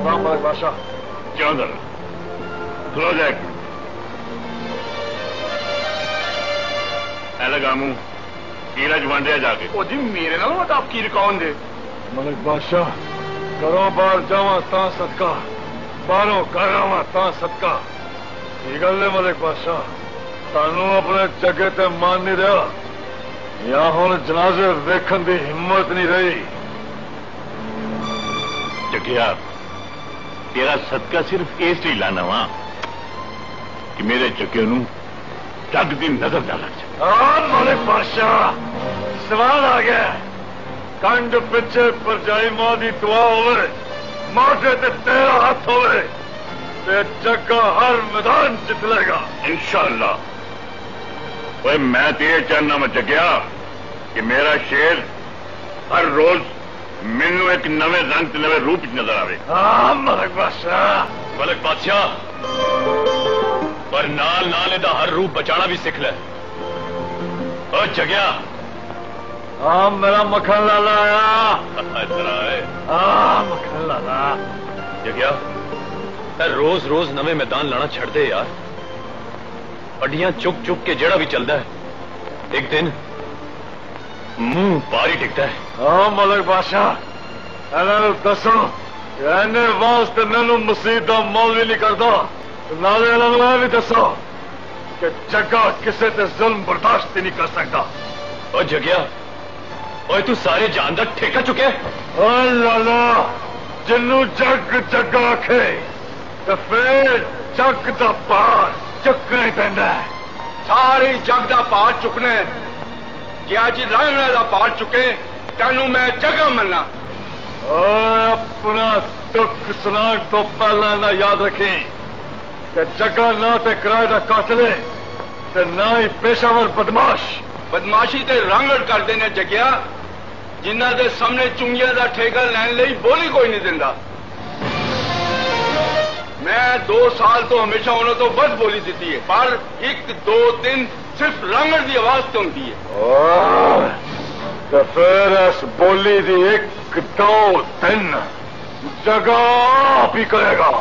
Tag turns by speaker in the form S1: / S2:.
S1: मलिक बादशाह।
S2: क्यों दर खलो जाए लगामू कीरज वंडिया जाके
S3: ओ जी मेरे नाल मत आप की कौन दे
S1: मलिक बादशाह घरों बाहर जावा ता सदका बाहरों घर आवा ता सदका की गल है मलिक बादशाह तानू अपने जगे ते मान नहीं रहा या हुण जनाजे वेखण दी हिम्मत नहीं रही
S2: जगिया तेरा सदका सिर्फ इस ही लाना वा कि मेरे जगे नू जग दी नजर ना लग जाए।
S1: मलिक बादशाह सवाल आ गया कंड पिछे परजाई मां दी दुआ होवे माथे ते तेरा हाथ होवे ते जग्गा हर मैदान जित लेगा
S2: इंशाअल्लाह। ओए मैं तो ये चाहना मैं जगया कि मेरा शेर हर रोज मैनू एक नवे रंग नवे रूप नजर आवे।
S1: मलिक बादशाह।
S4: मलिक बादशाह पर नाल नाल इहदा हर रूप बचाना भी सिख ले। ओ जगया
S1: मेरा मक्खन लाला आया।
S4: मक्खन लाला जगया रोज रोज नवे मैदान लाना छड़ दे यार। अड्डियां चुक चुक के जेड़ा भी चलता है एक दिन मुंह पार ही टिकता है।
S1: मलिक बादशाह इन्हों दसो इन्ने वास्ते मैनू मसीत का मौलवी नहीं करता नाले इन्हों भी दसो कि जग्गा किसी ते जुल्म बर्दाश्त नहीं कर सकता।
S4: और जगिया ओए तू सारे जान का ठेका चुके
S1: लाला जिन्नू जग जग्गा आखे तो फिर जग का पार चुकना ही पैंदा है।
S3: सारे जग का पार चुकना है कि अज लांघने का पार चुके तेनू मैं जगह मना।
S1: अपना दुख सुनाने तो पहला ना याद रखें कि जगह ना तो किराए का कातल है ते ना ही पेशावर बदमाश।
S3: बदमाशी ते रंगड़ करते ने जगिया जिन्हां दे सामने चुंगिया का ठेका लैन लई बोली कोई नहीं दिंदा। मैं 2 साल तो हमेशा उन्होंने तो बस बोली दी है पर 1 2 3 सिर्फ रंगड़ की आवाज तो होती है।
S1: तो फिर इस बोली दी 1 2 3 जगह आप ही करेगा।